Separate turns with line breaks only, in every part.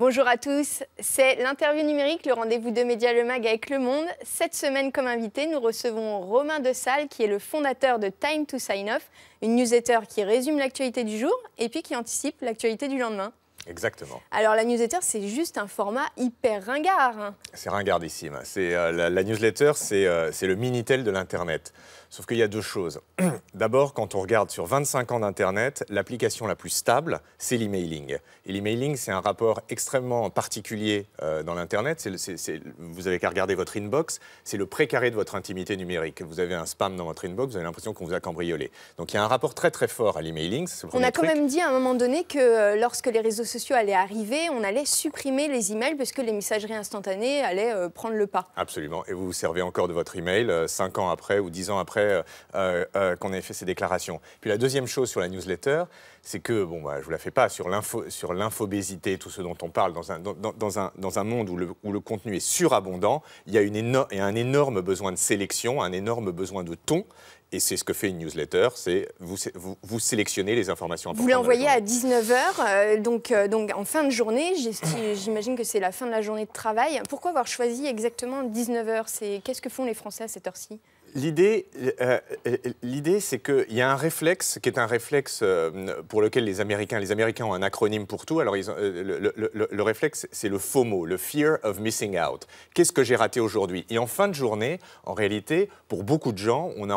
Bonjour à tous, c'est l'interview numérique, le rendez-vous de Média Le Mag avec Le Monde. Cette semaine, comme invité, nous recevons Romain Dessalles, qui est le fondateur de Time to Sign Off, une newsletter qui résume l'actualité du jour et puis qui anticipe l'actualité du lendemain.
Exactement.
Alors la newsletter, c'est juste un format hyper ringard.
C'est ringardissime. La newsletter, c'est le Minitel de l'Internet. Sauf qu'il y a deux choses. D'abord, quand on regarde sur 25 ans d'Internet, l'application la plus stable, c'est l'emailing. Et l'emailing, c'est un rapport extrêmement particulier dans l'Internet. Vous avez qu'à regarder votre inbox, c'est le précaré de votre intimité numérique. Vous avez un spam dans votre inbox, vous avez l'impression qu'on vous a cambriolé. Donc il y a un rapport très très fort à l'emailing.
On a quand même dit à un moment donné que lorsque les réseaux sociaux allaient arriver, on allait supprimer les emails parce que les messageries instantanées allaient prendre le pas.
Absolument. Et vous vous servez encore de votre email 5 ans après ou 10 ans après qu'on ait fait ces déclarations. Puis la deuxième chose sur la newsletter, c'est que, je ne vous la fais pas, sur l'infobésité, tout ce dont on parle, dans un monde où le contenu est surabondant, il y a un énorme besoin de sélection, un énorme besoin de ton. Et c'est ce que fait une newsletter, c'est vous sélectionnez les informations importantes.
Vous l'envoyez à 19h, donc en fin de journée, j'imagine que c'est la fin de la journée de travail. Pourquoi avoir choisi exactement 19h? Qu'est-ce que font les Français à cette heure-ci?
L'idée, c'est qu'il y a un réflexe qui est un réflexe pour lequel les Américains ont un acronyme pour tout. Alors, le réflexe, c'est le FOMO, le Fear of Missing Out. Qu'est-ce que j'ai raté aujourd'hui? Et en fin de journée, en réalité, pour beaucoup de gens, on a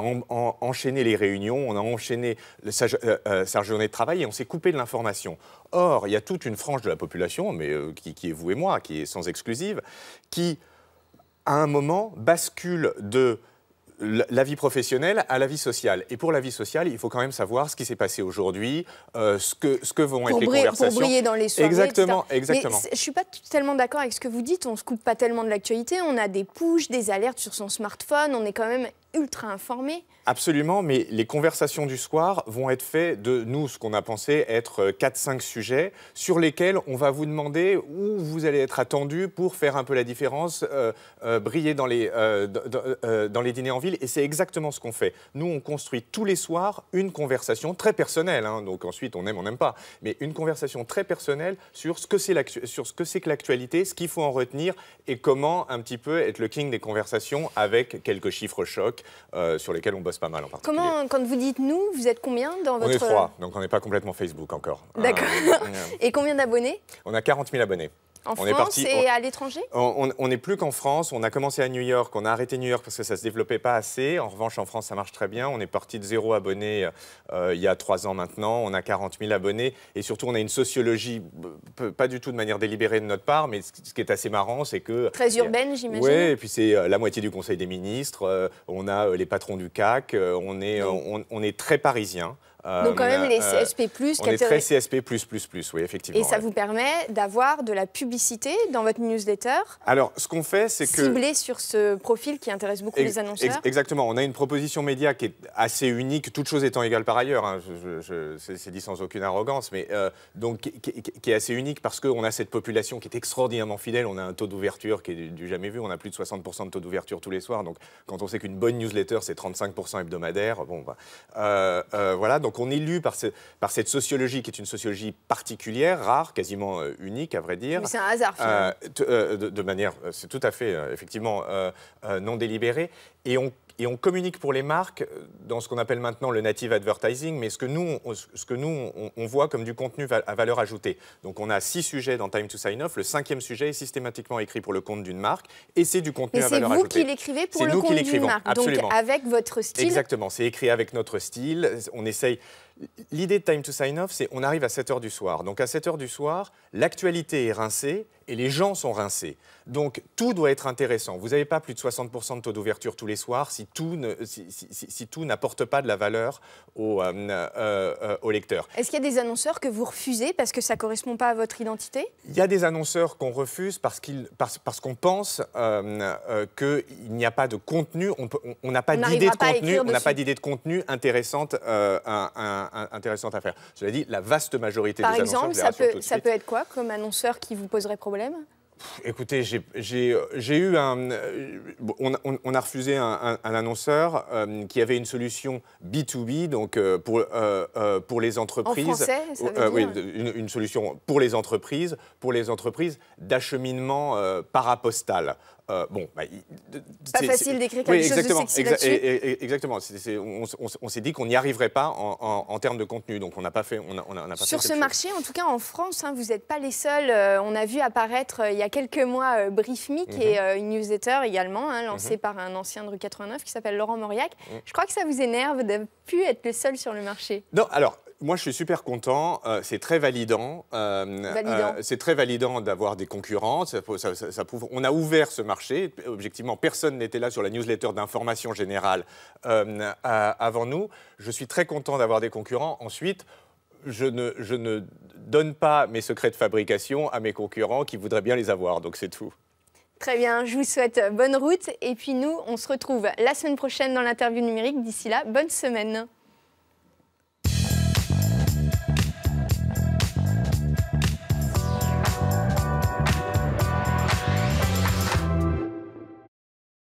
enchaîné les réunions, on a enchaîné sa journée de travail et on s'est coupé de l'information. Or, il y a toute une frange de la population, mais qui est vous et moi, qui est sans exclusive, qui, à un moment, bascule de la vie professionnelle à la vie sociale. Et pour la vie sociale, il faut quand même savoir ce qui s'est passé aujourd'hui, ce que vont être les conversations.
Pour briller dans les soirées,
exactement,
etc.
exactement.
Mais je ne suis pas tellement d'accord avec ce que vous dites. On ne se coupe pas tellement de l'actualité. On a des pushs, des alertes sur son smartphone. On est quand même ultra informé.
Absolument, mais les conversations du soir vont être faites de nous, ce qu'on a pensé être 4-5 sujets sur lesquels on va vous demander où vous allez être attendu pour faire un peu la différence, briller dans les dîners en ville. Et c'est exactement ce qu'on fait. Nous, on construit tous les soirs une conversation très personnelle. Donc ensuite, on aime, on n'aime pas. Mais une conversation très personnelle sur ce que c'est que l'actualité, ce qu'il faut en retenir et comment un petit peu être le king des conversations avec quelques chiffres chocs sur lesquels on bosse pas mal en particulier.
Comment, quand vous dites nous, vous êtes combien dans votre...
On est 3, donc on n'est pas complètement Facebook encore.
D'accord. Et combien d'abonnés?
On a 40 000 abonnés.
En France et à l'étranger?
On n'est plus qu'en France. On a commencé à New York. On a arrêté New York parce que ça ne se développait pas assez. En revanche, en France, ça marche très bien. On est parti de 0 abonnés il y a 3 ans maintenant. On a 40 000 abonnés. Et surtout, on a une sociologie, pas du tout de manière délibérée de notre part, mais ce qui est assez marrant, c'est que...
Très urbaine, j'imagine.
Oui, et puis c'est la moitié du Conseil des ministres. On a les patrons du CAC. On est très parisiens.
Donc quand même les CSP+.
On est très CSP++, oui, effectivement.
Et ça vous permet d'avoir de la publicité dans votre newsletter?
Alors, ce qu'on fait, c'est que...
ciblé sur ce profil qui intéresse beaucoup les annonceurs?
Exactement. On a une proposition média qui est assez unique, toutes choses étant égales par ailleurs. C'est dit sans aucune arrogance, mais donc qui est assez unique parce qu'on a cette population qui est extraordinairement fidèle. On a un taux d'ouverture qui est du jamais vu. On a plus de 60% de taux d'ouverture tous les soirs. Donc, quand on sait qu'une bonne newsletter, c'est 35% hebdomadaire, voilà. Donc, on est lu par cette sociologie qui est une sociologie particulière, rare, quasiment unique, à vrai dire.
Mais c'est un hasard, finalement.
De manière, c'est tout à fait, effectivement, non délibérée. Et on communique pour les marques dans ce qu'on appelle maintenant le native advertising, mais ce que nous, on voit comme du contenu à valeur ajoutée. Donc, on a 6 sujets dans Time to Sign Off. Le 5e sujet est systématiquement écrit pour le compte d'une marque et c'est du contenu à valeur ajoutée.
Mais c'est vous qui l'écrivez pour le compte d'une marque,
absolument.
Donc avec votre style.
Exactement, c'est écrit avec notre style. On essaye... L'idée de Time to Sign Off, c'est on arrive à 7 h du soir. Donc à 7 h du soir, l'actualité est rincée et les gens sont rincés. Donc tout doit être intéressant. Vous n'avez pas plus de 60% de taux d'ouverture tous les soirs si tout n'apporte pas de la valeur au lecteur.
Est-ce qu'il y a des annonceurs que vous refusez parce que ça ne correspond pas à votre identité?
Il y a des annonceurs qu'on refuse parce qu'on pense qu'il n'y a pas de contenu, on n'a pas d'idée de contenu, on n'a pas d'idée de contenu intéressante à faire. Cela dit, la vaste majorité des annonceurs...
Par exemple, ça peut être quoi comme annonceur qui vous poserait problème?
Écoutez, j'ai eu un... On a refusé un annonceur qui avait une solution B2B, donc pour les entreprises.
En français, ça veut dire...
Oui, une solution pour les entreprises d'acheminement parapostal. Bon, bah,
pas facile d'écrire quelque chose de sexy là-dessus.
Exactement. On s'est dit qu'on n'y arriverait pas en termes de contenu, donc on n'a pas fait.
Sur ce marché, en tout cas en France, hein, vous n'êtes pas les seuls. On a vu apparaître il y a quelques mois Brief Me, qui est une newsletter également, hein, lancée par un ancien de Rue 89 qui s'appelle Laurent Mauriac. Je crois que ça vous énerve de ne plus être le seul sur le marché.
Non, alors. Moi, je suis super content. C'est très validant. C'est très validant d'avoir des concurrents. Ça prouve. On a ouvert ce marché. Objectivement, personne n'était là sur la newsletter d'information générale avant nous. Je suis très content d'avoir des concurrents. Ensuite, je ne donne pas mes secrets de fabrication à mes concurrents qui voudraient bien les avoir. Donc, c'est tout.
Très bien. Je vous souhaite bonne route. Et puis nous, on se retrouve la semaine prochaine dans l'interview numérique. D'ici là, bonne semaine.